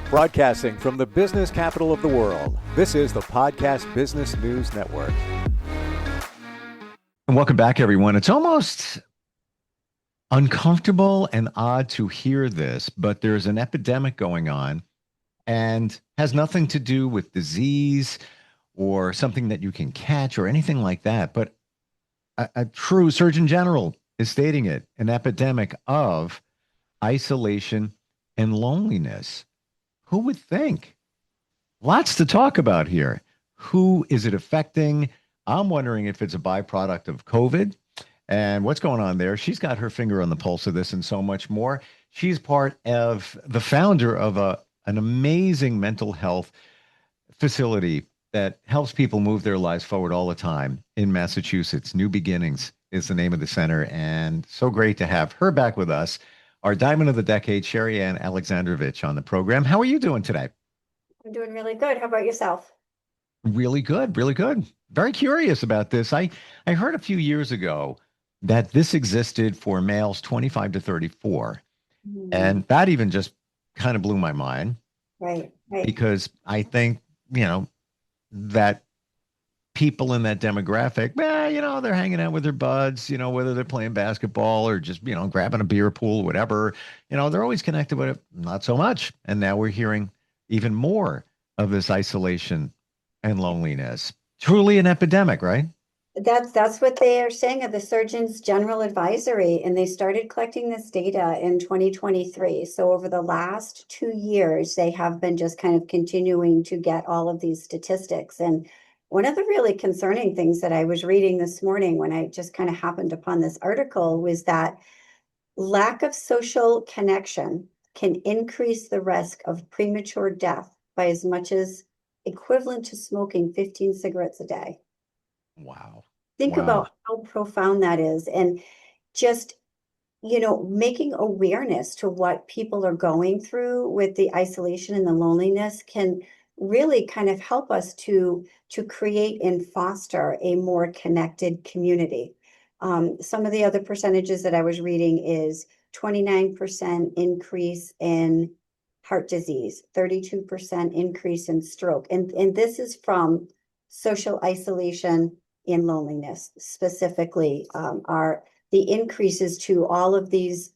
Broadcasting from the business capital of the world, this is the Podcast Business News Network. And welcome back, everyone. It's almost uncomfortable and odd to hear this, but there's an epidemic going on and has nothing to do with disease or something that you can catch or anything like that. But a true Surgeon General is stating it, an epidemic of isolation and loneliness. Who would think? Lots to talk about here. Who is it affecting? I'm wondering if it's a byproduct of COVID and what's going on there. She's got her finger on the pulse of this and so much more. She's part of the founder of an amazing mental health facility that helps people move their lives forward all the time in Massachusetts. New Beginnings is the name of the center. And so great to have her back with us. Our Diamond of the Decade, Sherri Alexandrovich, on the program. How are you doing today? I'm doing really good. How about yourself? Really good, really good. Very curious about this. I heard a few years ago that this existed for males 25 to 34. And that even just kind of blew my mind. Right. Because I think, that people in that demographic, they're hanging out with their buds, whether they're playing basketball or just, grabbing a beer pool, whatever, they're always connected with it. Not so much. And now we're hearing even more of this isolation and loneliness. Truly an epidemic, right? That's what they are saying of the Surgeon's General Advisory, and they started collecting this data in 2023. So over the last 2 years, they have been just kind of continuing to get all of these statistics. And one of the really concerning things that I was reading this morning when I just kind of happened upon this article was that lack of social connection can increase the risk of premature death by as much as equivalent to smoking 15 cigarettes a day. Wow. Think about how profound that is. And just, making awareness to what people are going through with the isolation and the loneliness can really kind of help us to create and foster a more connected community. Some of the other percentages that I was reading is 29% increase in heart disease, 32% increase in stroke. And this is from social isolation and loneliness specifically, are the increases to all of these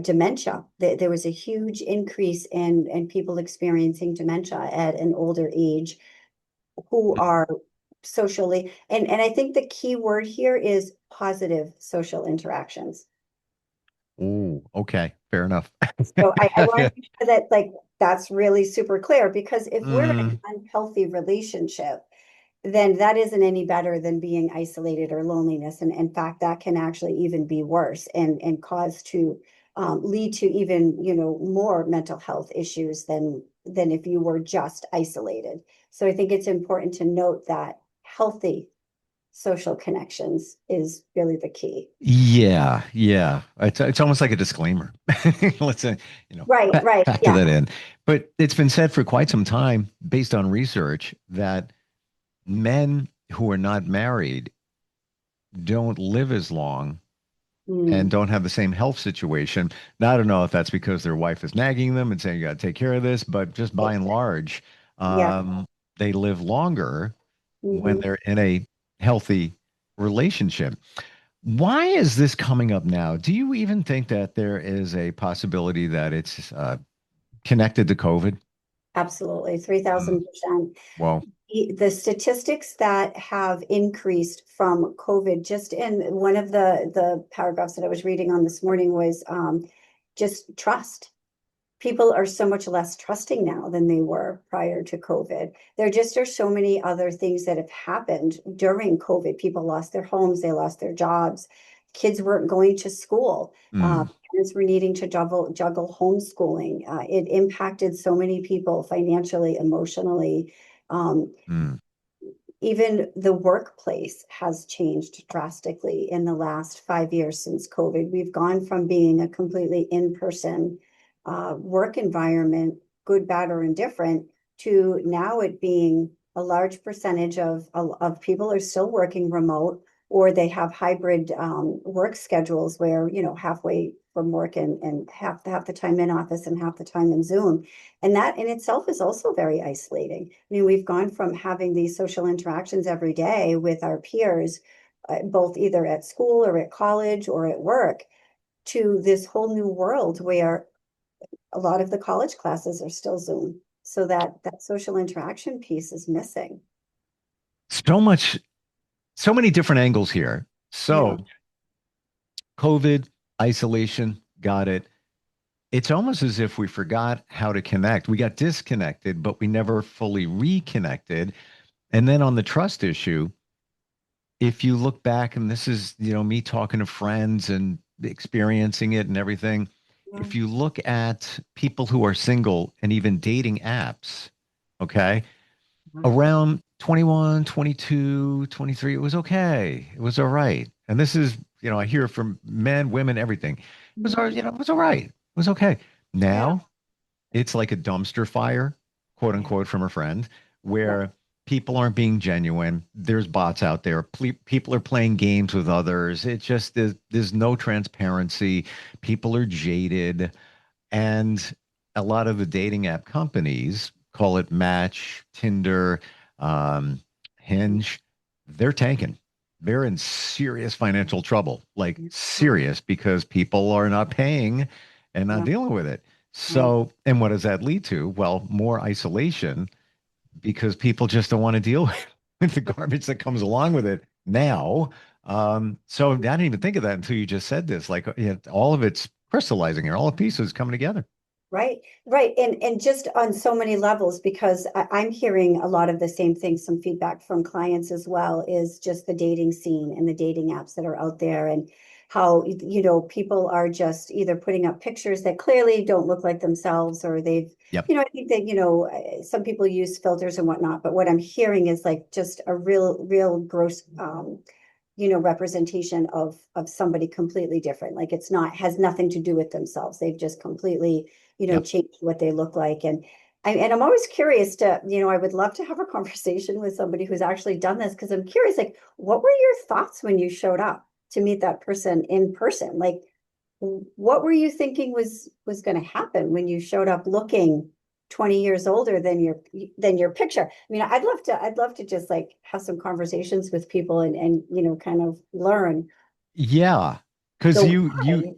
dementia. There was a huge increase in people experiencing dementia at an older age who are socially, and I think the key word here is positive social interactions. Oh, okay. Fair enough. So I want to make sure that that's really super clear, because if we're in an unhealthy relationship, then that isn't any better than being isolated or loneliness. And in fact, that can actually even be worse and cause to lead to even, more mental health issues than if you were just isolated. So I think it's important to note that healthy social connections is really the key. Yeah. It's almost like a disclaimer. Let's say, Right. factor that in. But it's been said for quite some time, based on research, that men who are not married don't live as long and don't have the same health situation. Now, I don't know if that's because their wife is nagging them and saying, you got to take care of this, but just by and large, they live longer when they're in a healthy relationship. Why is this coming up now? Do you even think that there is a possibility that it's connected to COVID? Absolutely, 3,000%. Well, The statistics that have increased from COVID, just in one of the paragraphs that I was reading on this morning, was just trust. People are so much less trusting now than they were prior to COVID. There just are so many other things that have happened during COVID. People lost their homes, they lost their jobs, kids weren't going to school. Parents were needing to juggle homeschooling. It impacted so many people financially, emotionally. Even the workplace has changed drastically in the last 5 years since COVID. We've gone from being a completely in-person work environment, good, bad, or indifferent, to now it being a large percentage of people are still working remote, or they have hybrid work schedules where, halfway from work and half the time in office and half the time in Zoom. And that in itself is also very isolating. I mean, we've gone from having these social interactions every day with our peers, both either at school or at college or at work, to this whole new world where a lot of the college classes are still Zoom. So that social interaction piece is missing. So much, so many different angles here. Yeah. So COVID, isolation, got it. It's almost as if we forgot how to connect. We got disconnected, but we never fully reconnected. And then on the trust issue, if you look back, and this is, me talking to friends and experiencing it and everything, Yeah. if you look at people who are single and even dating apps, okay, around 21, 22, 23, it was okay. It was all right. And this is, I hear from men, women, everything. It was all, it was all right. It was okay. Yeah. Now it's like a dumpster fire, quote Yeah. unquote, from a friend, Yeah. where people aren't being genuine. There's bots out there. People are playing games with others. It just there's no transparency. People are jaded. And a lot of the dating app companies, call it Match, Tinder, um, Hinge, they're tanking. They're in serious financial trouble, like serious, because people are not paying and not Yeah. dealing with it. Right. So, and what does that lead to? Well, more isolation because people just don't want to deal with the garbage that comes along with it now. So I didn't even think of that until you just said this. Like, all of it's crystallizing here, all the pieces coming together. Right, right. And just on so many levels, because I'm hearing a lot of the same things, some feedback from clients as well, is just the dating scene and the dating apps that are out there and how, people are just either putting up pictures that clearly don't look like themselves or they've, Yep. I think that, some people use filters and whatnot, but what I'm hearing is like just a real gross, representation of somebody completely different. Like it's not, has nothing to do with themselves. They've just completely, Yep. changed what they look like. And I'm always curious to, I would love to have a conversation with somebody who's actually done this because I'm curious, like, what were your thoughts when you showed up to meet that person in person? Like, what were you thinking was going to happen when you showed up looking 20 years older than your picture? I mean, I'd love to just like have some conversations with people and kind of learn Yeah. the Because why.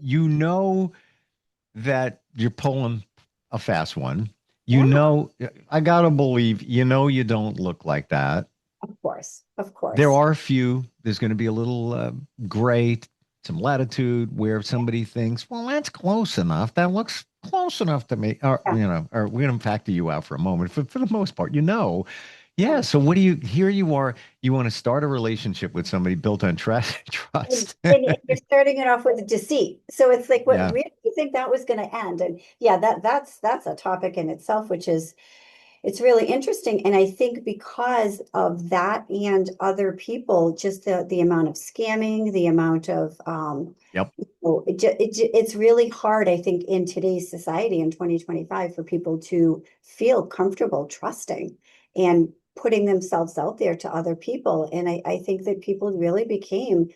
that you're pulling a fast one. Yeah, I gotta believe, you don't look like that. of course, of There course. are a few. There's going to be a little gray, some latitude where somebody thinks, well, that's close enough. That looks close enough to me. Or, Yeah, or we're going to factor you out for a moment. For the most part, yeah. Yeah. So what do you, here you are, you want to start a relationship with somebody built on trust, And, trust. and you're starting it off with deceit. So it's like, what, Yeah. where do you think that was going to end? And yeah, that's a topic in itself, which is it's really interesting. And I think because of that and other people, just the amount of scamming, the amount of Yep. it's really hard, I think, in today's society in 2025 for people to feel comfortable trusting and putting themselves out there to other people. And I think that people really became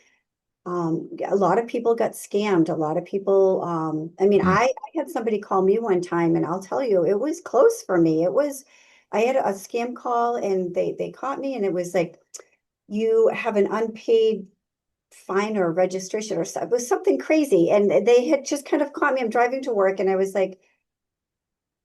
a lot of people got scammed. A lot of people, I mean, Mm. I had somebody call me one time, and I'll tell you, it was close for me. I had a scam call, and they caught me, and it was like, you have an unpaid fine or registration or something. It was something crazy, and they had just kind of caught me. I'm driving to work, and I was like,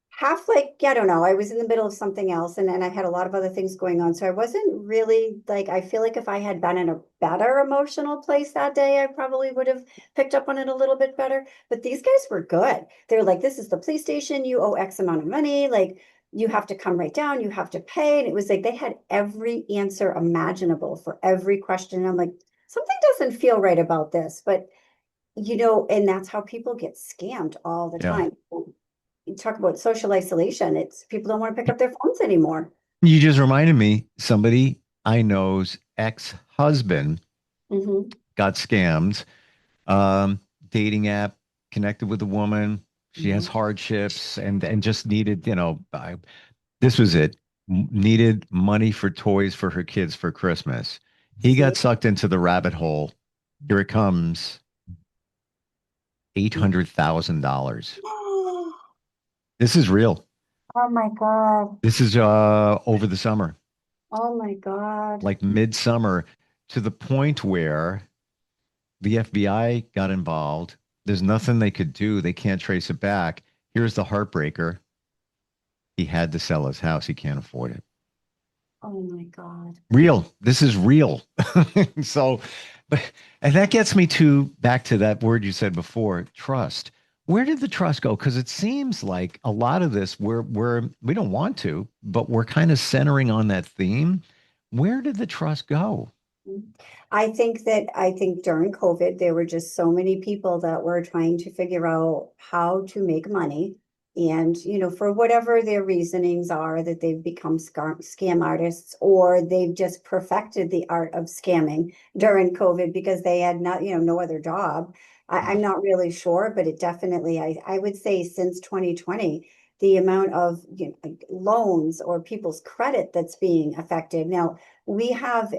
half like, yeah, I don't know. I was in the middle of something else and I had a lot of other things going on. So I wasn't really like, I feel like if I had been in a better emotional place that day, I probably would have picked up on it a little bit better. But these guys were good. They're like, this is the police station. You owe X amount of money. Like, you have to come right down. You have to pay. And it was like they had every answer imaginable for every question. And I'm like, something doesn't feel right about this. But and that's how people get scammed all the Yeah. time. You talk about social isolation. It's people don't want to pick up their phones anymore. You just reminded me, somebody I know's ex-husband Hmm. got scammed. Um, Dating app, connected with a woman. She has Hmm. hardships and just needed, this was it. Needed money for toys for her kids for Christmas. He got See? sucked into the rabbit hole. Here it comes. $800,000. Oh This is real. my God. This is over the summer, Oh my God. like midsummer, to the point where the FBI got involved. There's nothing they could do. They can't trace it back. Here's the heartbreaker. He had to sell his house. He can't afford it. Oh my God. Real. This is real. So, but, and that gets me to back to that word you said before, trust. Where did the trust go? Because it seems like a lot of this we don't want to, but we're kind of centering on that theme. Where did the trust go? I think during COVID, there were just so many people that were trying to figure out how to make money. And, for whatever their reasonings are, that they've become scam artists or they've just perfected the art of scamming during COVID because they had not, no other job. I'm not really sure, but it definitely, I would say since 2020, the amount of loans or people's credit that's being affected. Now, we have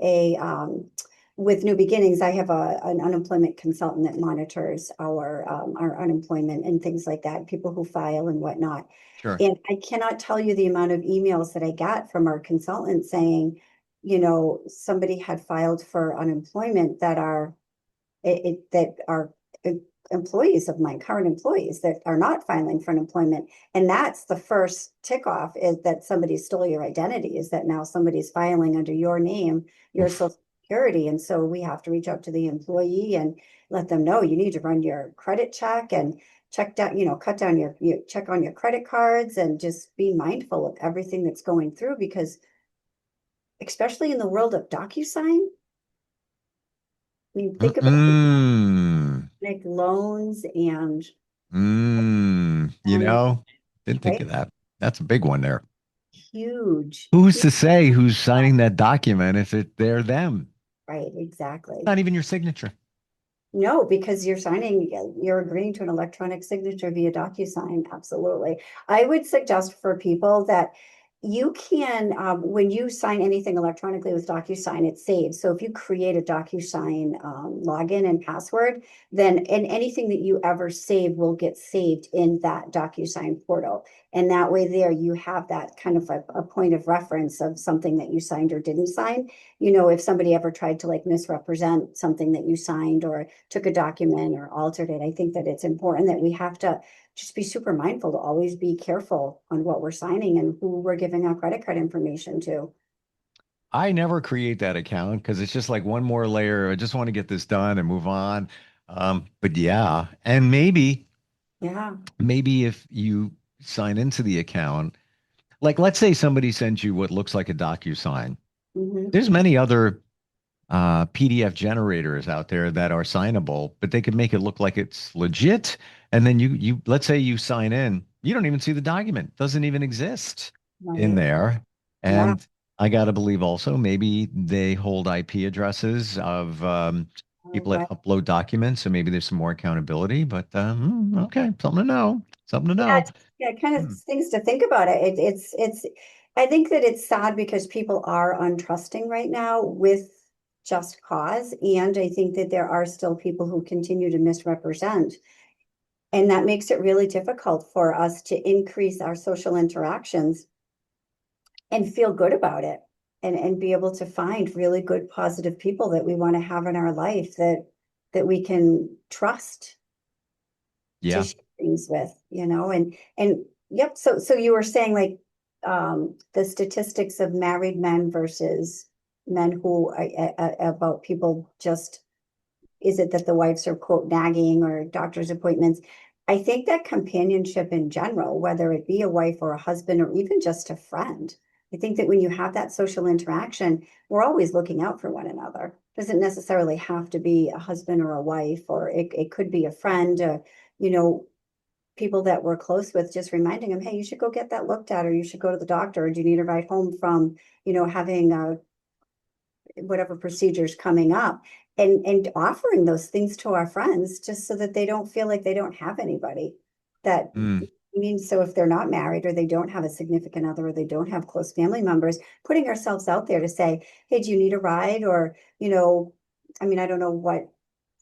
with New Beginnings, I have an unemployment consultant that monitors our unemployment and things like that, people who file and whatnot. Sure. And I cannot tell you the amount of emails that I got from our consultant saying, somebody had filed for unemployment that are employees of mine, current employees that are not filing for unemployment. And that's the first tick off, is that somebody stole your identity, is that now somebody's filing under your name, your Oof. social security. And so we have to reach out to the employee and let them know you need to run your credit check and check down, cut down your check on your credit cards and just be mindful of everything that's going through, because especially in the world of DocuSign, I mean, think about the Mm-mm. big loans and You um, know, didn't think right? of that. That's a big one there. Huge, Who's huge. to say who's signing that document if they're them? Right, exactly. Not even your signature. No, because you're agreeing to an electronic signature via DocuSign. Absolutely. I would suggest for people that you can, when you sign anything electronically with DocuSign, it saves. So if you create a DocuSign login and password, then and anything that you ever save will get saved in that DocuSign portal. And that way there you have that kind of a point of reference of something that you signed or didn't sign. If somebody ever tried to like misrepresent something that you signed or took a document or altered it, I think that it's important that we have to just be super mindful to always be careful on what we're signing and who we're giving our credit card information to. I never create that account because it's just like one more layer. I just want to get this done and move on. But yeah, and Yeah. maybe if you sign into the account, like let's say somebody sends you what looks like a DocuSign. Hmm. There's many other PDF generators out there that are signable, but they can make it look like it's legit. And then you let's say you sign in, you don't even see the document, doesn't even exist in Right. there. Yeah. And I gotta believe also maybe they hold IP addresses of people that Right. upload documents, so maybe there's some more accountability. But okay, something to know. Something to Yeah, know. yeah, kind of Hmm. things to think about it. I think that it's sad because people are untrusting right now with just cause. And I think that there are still people who continue to misrepresent. And that makes it really difficult for us to increase our social interactions and feel good about it and be able to find really good, positive people that we want to have in our life that we can trust to Yeah. share things with, and yep. So you were saying like the statistics of married men versus men who about people just, is it that the wives are quote nagging or doctor's appointments? I think that companionship in general, whether it be a wife or a husband or even just a friend, I think that when you have that social interaction, we're always looking out for one another. Doesn't necessarily have to be a husband or a wife, or it could be a friend, you know, people that we're close with, just reminding them, hey, you should go get that looked at, or you should go to the doctor, or do you need a ride home from, having whatever procedures coming up, and offering those things to our friends just so that they don't feel like they don't have anybody that Mm. so if they're not married or they don't have a significant other or they don't have close family members, putting ourselves out there to say, hey, do you need a ride? Or, I mean, I don't know what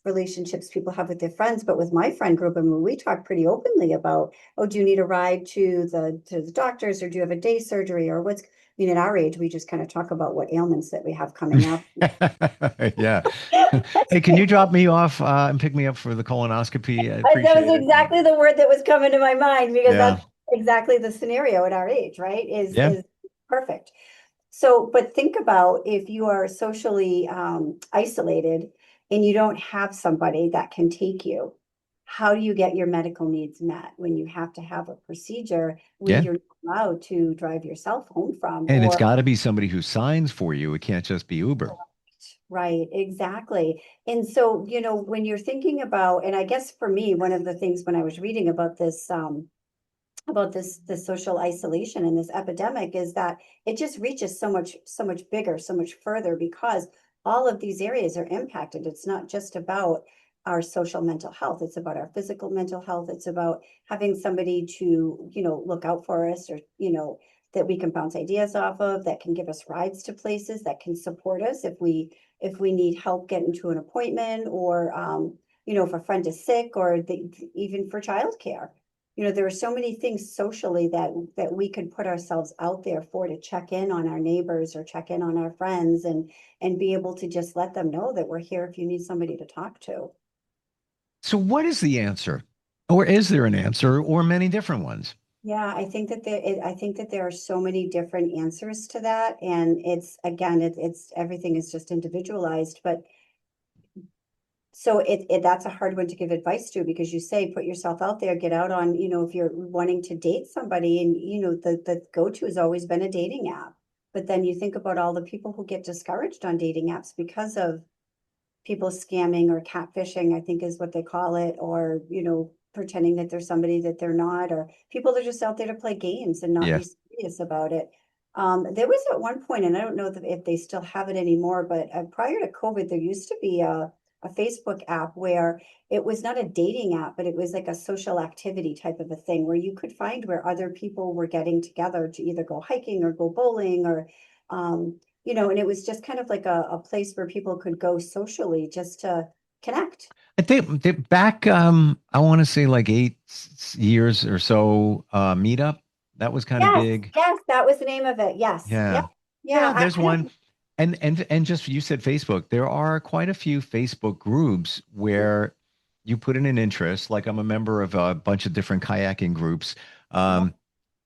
relationships people have with their friends, but with my friend group, I mean, we talk pretty openly about, oh, do you need a ride to the doctors, or do you have a day surgery, or what's, I mean, at our age, we just kind of talk about what ailments that we have coming up. Yeah. Hey, can you drop me off and pick me up for the colonoscopy? I That was appreciate it. exactly the word that was coming to my mind, because Yeah. that's exactly the scenario at our age, right? Yeah. Is perfect. So, but think about if you are socially isolated and you don't have somebody that can take you, how do you get your medical needs met when you have to have a procedure where Yeah. you're not allowed to drive yourself home from? And it's Or got to be somebody who signs for you. It can't just be Uber. right, exactly. And so, when you're thinking about, and I guess for me, one of the things when I was reading about this social isolation and this epidemic is that it just reaches so much bigger, so much further, because all of these areas are impacted. It's not just about our social mental health, it's about our physical mental health. It's about having somebody to, look out for us, or that we can bounce ideas off of, that can give us rides to places, that can support us if we need help getting to an appointment, or if a friend is sick, or even for childcare. There are so many things socially that we could put ourselves out there for, to check in on our neighbors or check in on our friends, and be able to just let them know that we're here if you need somebody to talk to. So, what is the answer? Or is there an answer or many different ones? Yeah, I think that there are so many different answers to that, and it's again, it's everything is just individualized, but so that's a hard one to give advice to, because you say put yourself out there, get out on, if you're wanting to date somebody, and the go-to has always been a dating app. But then you think about all the people who get discouraged on dating apps because of people scamming or catfishing, I think is what they call it, or, pretending that they're somebody that they're not, or people that are just out there to play games and not Yeah. be serious about it. There was at one point, and I don't know if they still have it anymore, but prior to COVID, there used to be a Facebook app where it was not a dating app, but it was like a social activity type of a thing, where you could find where other people were getting together to either go hiking or go bowling, or and it was just kind of like a place where people could go socially just to connect. I think back, I want to say like 8 years or so, meetup. That was kind of Yes, big. yes, that was the name of it. Yes. Yep. Yeah. Yeah. Yeah, there's I one. don't. And just you said Facebook. There are quite a few Facebook groups where you put in an interest. Like I'm a member of a bunch of different kayaking groups. Yep. Um,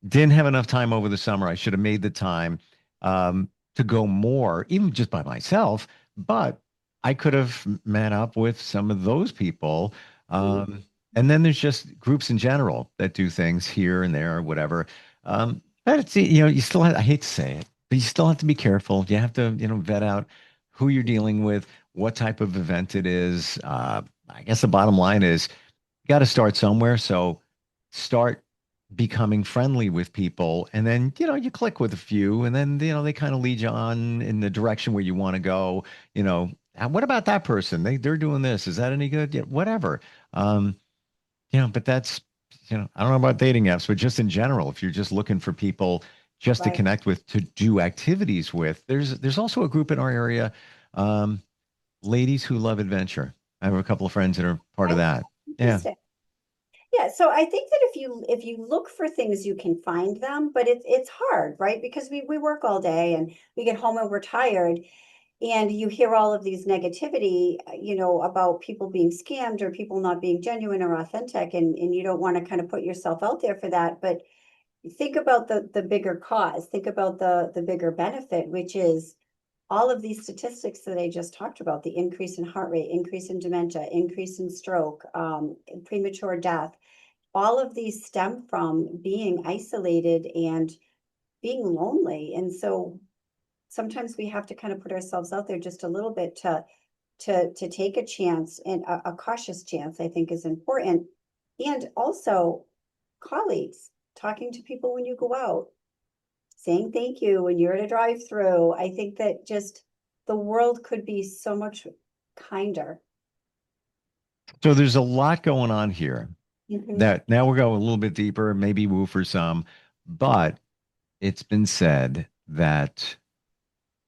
didn't have enough time over the summer. I should have made the time to go more, even just by myself. But I could have met up with some of those people. Mhm. And then there's just groups in general that do things here and there or whatever. But it's, you still have, I hate to say it, but you still have to be careful. You have to, vet out who you're dealing with, what type of event it is. I guess the bottom line is you got to start somewhere. So start becoming friendly with people, and then you click with a few, and then they kind of lead you on in the direction where you want to go. What about that person? They're doing this. Is that any good? Yeah, whatever. Um, but that's I don't know about dating apps, but just in general, if you're just looking for people just to Right. connect with, to do activities with, there's also a group in our area, um, ladies who love adventure. I have a couple of friends that are part of Right. that. Yeah. Interesting. Yeah, so I think that if you look for things, you can find them, but it's hard, right? Because we work all day and we get home and we're tired, and you hear all of these negativity, about people being scammed or people not being genuine or authentic, and you don't want to kind of put yourself out there for that. But think about the bigger cause, think about the bigger benefit, which is all of these statistics that I just talked about, the increase in heart rate, increase in dementia, increase in stroke, premature death, all of these stem from being isolated and being lonely. And so sometimes we have to kind of put ourselves out there just a little bit to take a chance, and a cautious chance, I think, is important. And also colleagues, talking to people when you go out, saying thank you when you're at a drive-through. I think that just the world could be so much kinder. So there's a lot going on here Mhm. that now we're going a little bit deeper, maybe woo for some, but it's been said that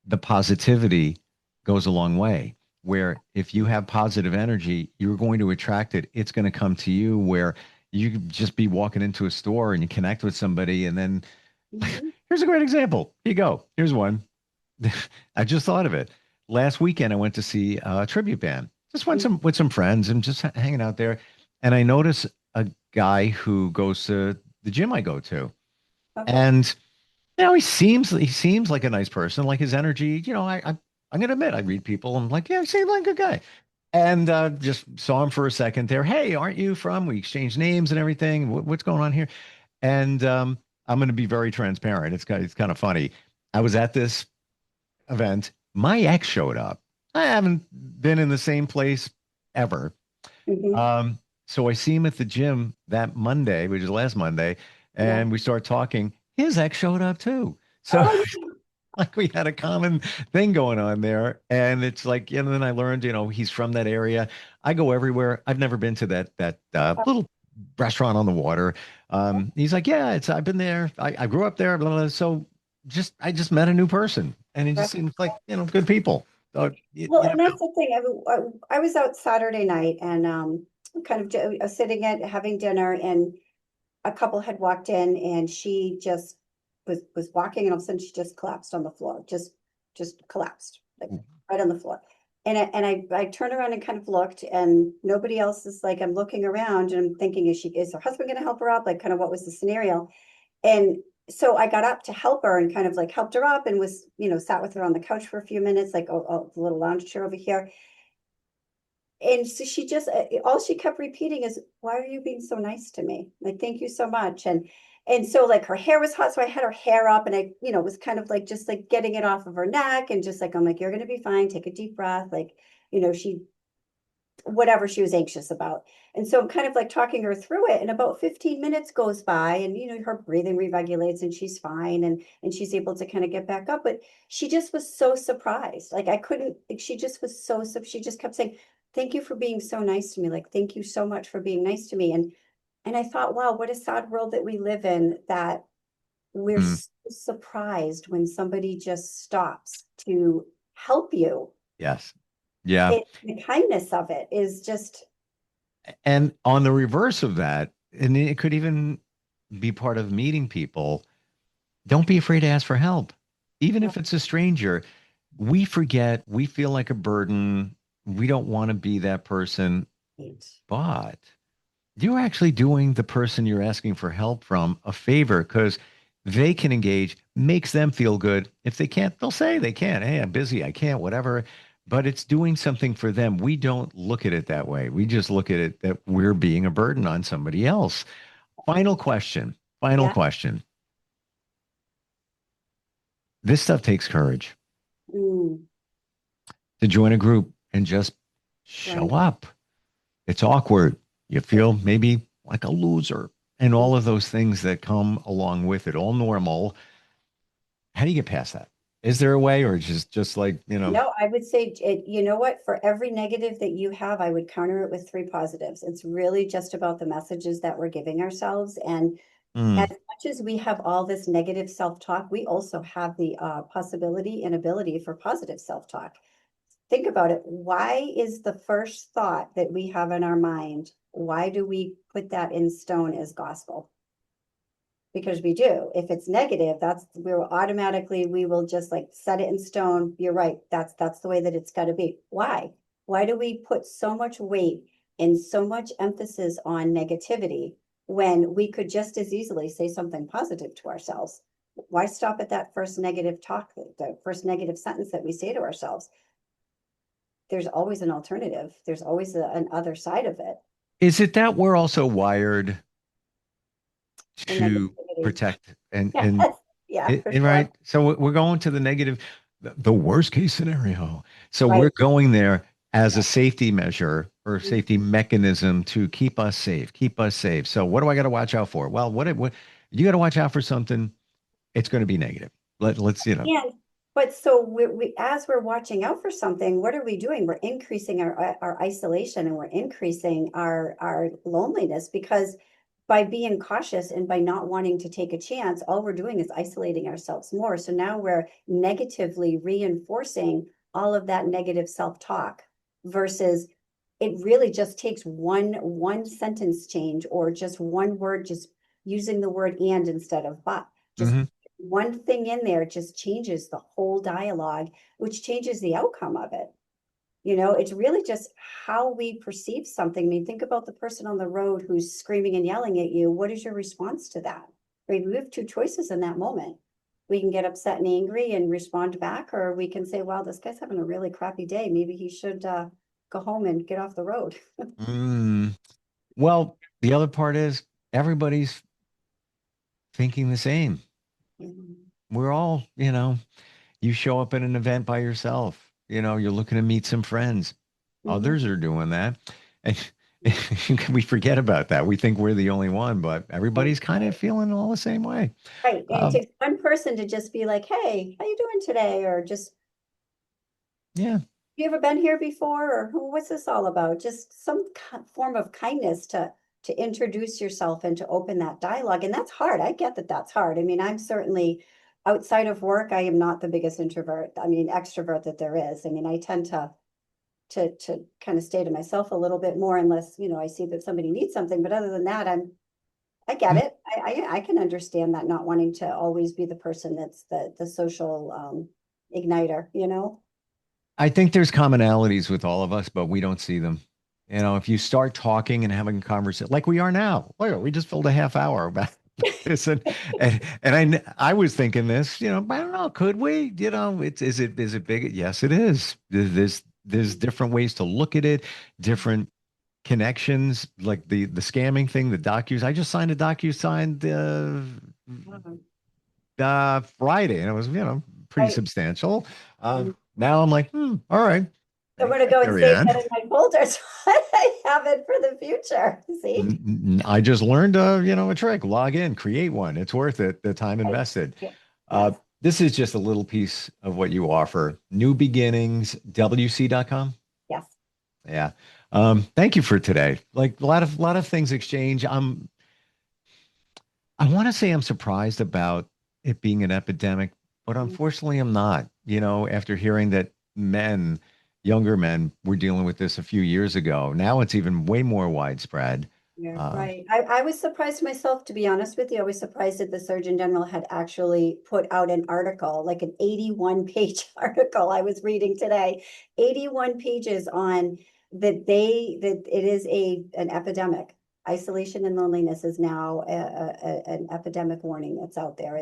the positivity goes a long way. where if you have positive energy, you're going to attract it. It's going to come to you where you could just be walking into a store and you connect with somebody. And then Mhm. here's a great example. Here you go. Here's one. I just thought of it. Last weekend, I went to see a tribute band. Just went some with some friends and just hanging out there. And I noticed a guy who goes to the gym I go to. Okay. And he seems like a nice person. Like his energy, I'm gonna admit, I read people. I'm like, yeah, he seems like a good guy. And just saw him for a second there. Hey, aren't you from? We exchanged names and everything. What's going on here? And I'm going to be very transparent. It's kind of funny. I was at this event. My ex showed up. I haven't been in the same place ever. Mhm. Um, so I see him at the gym that Monday, which is last Monday, Yeah. and we start talking. His ex showed up too. So Oh, like we had a common thing going on there. And it's like, then I learned, he's from that area. I go everywhere. I've never been to that little restaurant on the water. He's like, yeah, I've been there. I grew up there. Blah, blah, blah. So I just met a new person, and it yeah. just seems like, good people. So Well, and that's the thing. I was out Saturday night and kind of sitting at having dinner, and a couple had walked in, and she just was walking, and all of a sudden she just collapsed on the floor, just collapsed like right on the floor. And I turned around and kind of looked, and nobody else is like, I'm looking around and I'm thinking, is her husband going to help her up? Like, kind of what was the scenario? And so I got up to help her and kind of like helped her up and was, sat with her on the couch for a few minutes, like, the little lounge chair over here. And so she just, all she kept repeating is, why are you being so nice to me? Like, thank you so much. And so like her hair was hot. So I had her hair up and I, was kind of like, just like getting it off of her neck and just like, I'm like, you're going to be fine. Take a deep breath. Like, she whatever she was anxious about. And so I'm kind of like talking her through it. And about 15 minutes goes by and her breathing re-regulates and she's fine and she's able to kind of get back up. But she just was so surprised. Like I couldn't, like, she just was she just kept saying, thank you for being so nice to me. Like, thank you so much for being nice to me. And I thought, wow, what a sad world that we live in, that we're Mm, so surprised when somebody just stops to help you. yes. Yeah. The kindness of it is just, And on the reverse of that, and it could even be part of meeting people, don't be afraid to ask for help. Even if it's a stranger, we forget, we feel like a burden. We don't want to be that person, right. but you're actually doing the person you're asking for help from a favor because they can engage, makes them feel good. If they can't, they'll say they can't. Hey, I'm busy. I can't, whatever. But it's doing something for them. We don't look at it that way. We just look at it that we're being a burden on somebody else. Final question. Final Yeah. question. This stuff takes courage Mm, to join a group and just show right. up. It's awkward. You feel maybe like a loser and all of those things that come along with it, all normal. How do you get past that? Is there a way or just like, No, I would say, you know what? For every negative that you have, I would counter it with three positives. It's really just about the messages that we're giving ourselves. And as mm, much as we have all this negative self-talk, we also have the possibility and ability for positive self-talk. Think about it. Why is the first thought that we have in our mind, why do we put that in stone as gospel? Because we do. If it's negative, we will just like set it in stone. You're right. That's the way that it's got to be. Why? Why do we put so much weight and so much emphasis on negativity when we could just as easily say something positive to ourselves? Why stop at that first negative talk, the first negative sentence that we say to ourselves? There's always an alternative. There's always an other side of it. is it that we're also wired The to negativity. protect Yes. Yeah, for sure. right? So we're going to the negative, the worst case scenario. So Right. we're going there as a safety measure or safety mechanism to keep us safe, keep us safe. So what do I got to watch out for? Well, what you got to watch out for something, it's going to be negative. Let's, And but so as we're watching out for something, what are we doing? We're increasing our isolation and we're increasing our loneliness because by being cautious and by not wanting to take a chance, all we're doing is isolating ourselves more. So now we're negatively reinforcing all of that negative self-talk. versus it really just takes one sentence change, or just one word, just using the word and instead of but. Just Mhm. one thing in there just changes the whole dialogue, which changes the outcome of it. It's really just how we perceive something. I mean, think about the person on the road who's screaming and yelling at you. What is your response to that? Right? We have two choices in that moment. We can get upset and angry and respond back, or we can say, wow, this guy's having a really crappy day. Maybe he should go home and get off the road. Mm. Well, the other part is everybody's thinking the same. Mhm. We're all, you show up at an event by yourself, you're looking to meet some friends. Mhm. Others are doing that. And we forget about that. We think we're the only one, but everybody's kind of feeling all the same way. Right. And it Um, takes one person to just be like, hey, how you doing today? Or just, yeah. you ever been here before? Or what's this all about? Just some form of kindness to introduce yourself and to open that dialogue. And that's hard. I get that that's hard. I mean, I'm certainly outside of work, I am not the biggest introvert. I mean, extrovert that there is. I mean, I tend to kind of stay to myself a little bit more unless, I see that somebody needs something. But other than that, I get it. I can understand that, not wanting to always be the person that's the social igniter. I think there's commonalities with all of us, but we don't see them. If you start talking and having a conversation like we are now, look, we just filled a half hour about this, and I was thinking this, I don't know, could we? Is it big? Yes, it is. There's different ways to look at it, different connections, like the scamming thing, the docus. I just signed a DocuSign Mhm. Friday, and it was pretty Right. substantial. Mhm. Now I'm like, all right. I'm Thanks, gonna go and Sherri save Ann. that in my folder so I have it for the future. See? I just learned a trick. Log in, create one. It's worth it, the time Right. invested. Yeah. Uh, Yes. this is just a little piece of what you offer. New Beginnings, WC.com. Yes. Yeah. Thank you for today. Like a lot of things exchange. I want to say I'm surprised about it being an epidemic, but Mhm. unfortunately I'm not. After hearing that younger men were dealing with this a few years ago, now it's even way more widespread. Yeah, Uh, right. I was surprised myself, to be honest with you. I was surprised that the Surgeon General had actually put out an article, like an 81-page article I was reading today. 81 pages on that it is an epidemic. Isolation and loneliness is now an epidemic warning that's out there.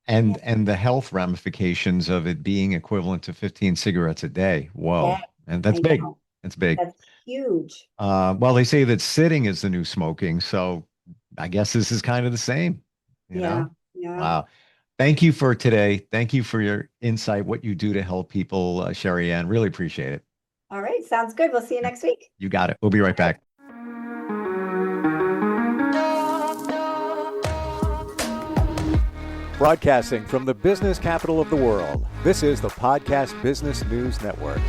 Yeah, and the health ramifications of it being equivalent to 15 cigarettes a day. yeah, Whoa. And that's I big. know. That's big. That's huge. Well, they say that sitting is the new smoking, so I guess this is kind of the same, you Yeah, know? yeah. Wow. Thank you for today. Thank you for your insight, what you do to help people, Sherri Ann. Really appreciate it. All right, sounds good. We'll see you next week. You got it. We'll be right back. Broadcasting from the business capital of the world, this is the Podcast Business News Network.